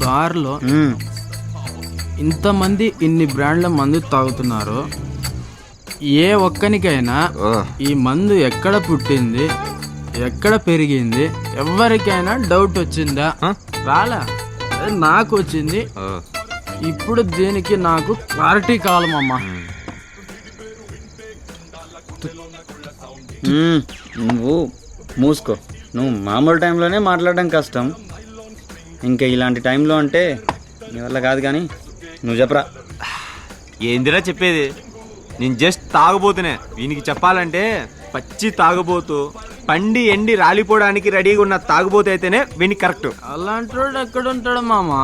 బార్లో ఇంతమంది ఇన్ని బ్రాండ్ల మందు తాగుతున్నారు. ఏ ఒక్కనికైనా ఈ మందు ఎక్కడ పుట్టింది, ఎక్కడ పెరిగింది, ఎవరికైనా డౌట్ వచ్చిందా? రాలా? అదే నాకు వచ్చింది. ఇప్పుడు దీనికి నాకు క్లారిటీ కావాలమ్మా. నువ్వు మూసుకో. నువ్వు మామూలు టైంలోనే మాట్లాడడం కష్టం, ఇంకా ఇలాంటి టైంలో అంటే నీ వల్ల కాదు. కానీ నువ్వు చెప్పరా. ఏందిరా చెప్పేది? నేను జస్ట్ తాగబోతున్నా. వీనికి చెప్పాలంటే పచ్చి తాగబోతూ పండి ఎండి రాలిపోవడానికి రెడీగా ఉన్న తాగబోతు అయితేనే వీనికి కరెక్ట్. అలాంటి వాడు ఎక్కడ ఉంటాడు మామా?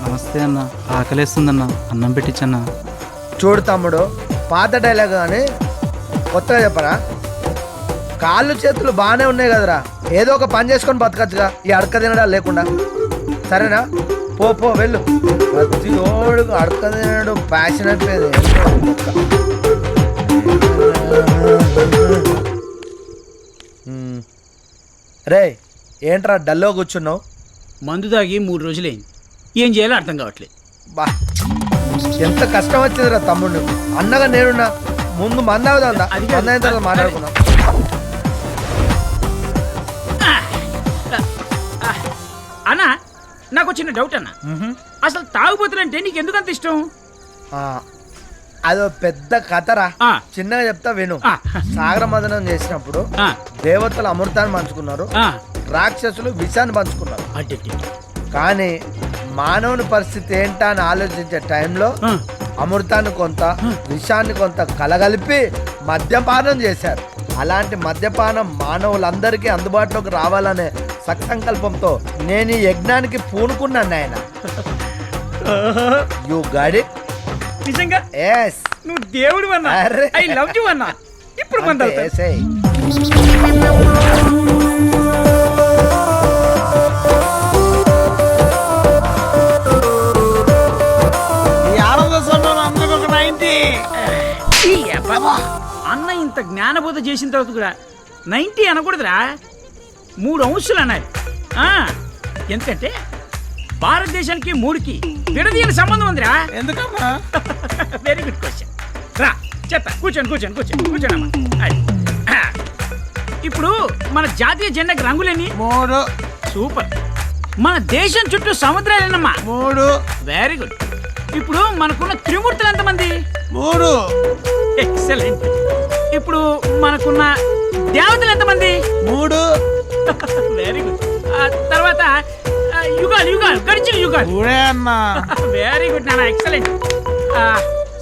నమస్తే అన్న, ఆకలేస్తుందన్న, అన్నం పెట్టించన్నా. చూడు తమ్ముడు, పాత డైలాగ్ కానీ కొత్తగా చెప్పరా? కాళ్ళు చేతులు బాగానే ఉన్నాయి కదరా, ఏదో ఒక పని చేసుకొని బతకచ్చుగా, ఈ అడక తినడా లేకుండా. సరేనా? పో పో వెళ్ళు. ప్రతి ఓడు అడక తినడం ప్యాషన్ అయిపోయేది. రే ఏంట్రా డల్లో కూర్చున్నావు? మందు తాగి 3 రోజులైంది, ఏం చేయాలో అర్థం కావట్లేదు. బా ఎంత కష్టం వచ్చిందిరా తమ్ముడు. అన్నగా నేనున్నా, ముందు మందావుదా మందైన తర్వాత మాట్లాడుకున్నా. అన్నా, నాకు చిన్న డౌట్ అన్న. అసలు తాగుబోతులంటే నీకు ఎందుకంత ఇష్టం? అదో పెద్ద కథరా, చిన్నగా చెప్తా విను. సాగర మదనం చేసినప్పుడు దేవతలు అమృతాన్ని పంచుకున్నారు, రాక్షసులు విషాన్ని పంచుకున్నారు. కానీ మానవుని పరిస్థితి ఏంటా అని ఆలోచించే టైంలో అమృతాన్ని కొంత, విషాన్ని కొంత కలగలిపి మద్యపానం చేశారు. అలాంటి మద్యపానం మానవులందరికీ అందుబాటులోకి రావాలనే సత్సంకల్పంతో నేను ఈ యజ్ఞానికి పూనుకున్నాను ఆయన. You got it? నిజంగా? yes. నువ్వు దేవుడు అన్నా. ఐ లవ్ యు అన్నా. ఇప్పుడు మందు అవుతా. అన్న ఇంత జ్ఞానబోధ చేసిన తర్వాత కూడా 90 అనకూడదురా, 3 అంశాలు అన్నారు. ఎందుకంటే భారతదేశానికి 3కి విడదీయని సంబంధం ఉందిరా. ఎందుకమ్మా? Very good question. రా చెప్తా, కూర్చోండి. ఇప్పుడు మన జాతీయ జెండాకి రంగులేని 3. సూపర్. మన దేశం చుట్టూ సముద్రాలేనమ్మా 3. Very good. ఇప్పుడు మనకున్న త్రిమూర్తులు ఎంతమంది? 3. ఎక్సలెంట్. ఇప్పుడు మనకున్న దేవతలు ఎంతమంది? 3. Very good. తర్వాత యుగాలు గడిచిన యుగాలు. వెరీ గుడ్ నాన్న, ఎక్సలెంట్.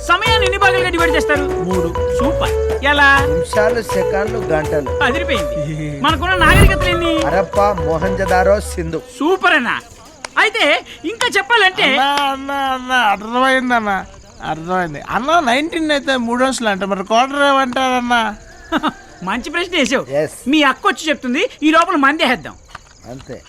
సమయాన్ని ఎన్ని భాగాలుగా డివైడ్ చేస్తారు? 3. సూపర్. ఎలా? నిమిషాలు, సెకండ్లు, గంటలు. అదిరిపోయింది. మనకున్న నాగరికతలు ఎన్ని? హరప్ప, మొహంజదారో, సింధు. సూపర్ అన్న. అయితే ఇంకా చెప్పాలంటే అర్థమైందన్న, అర్థమైంది అన్న. 19 అయితే 3 అంశాలు అంటే మరి క్వార్టర్ ఏమంటారన్నా? మంచి ప్రశ్న వేసావు. Yes. మీ అక్క వచ్చి చెప్తుంది, ఈ లోపల మంది వేద్దాం. అంతే.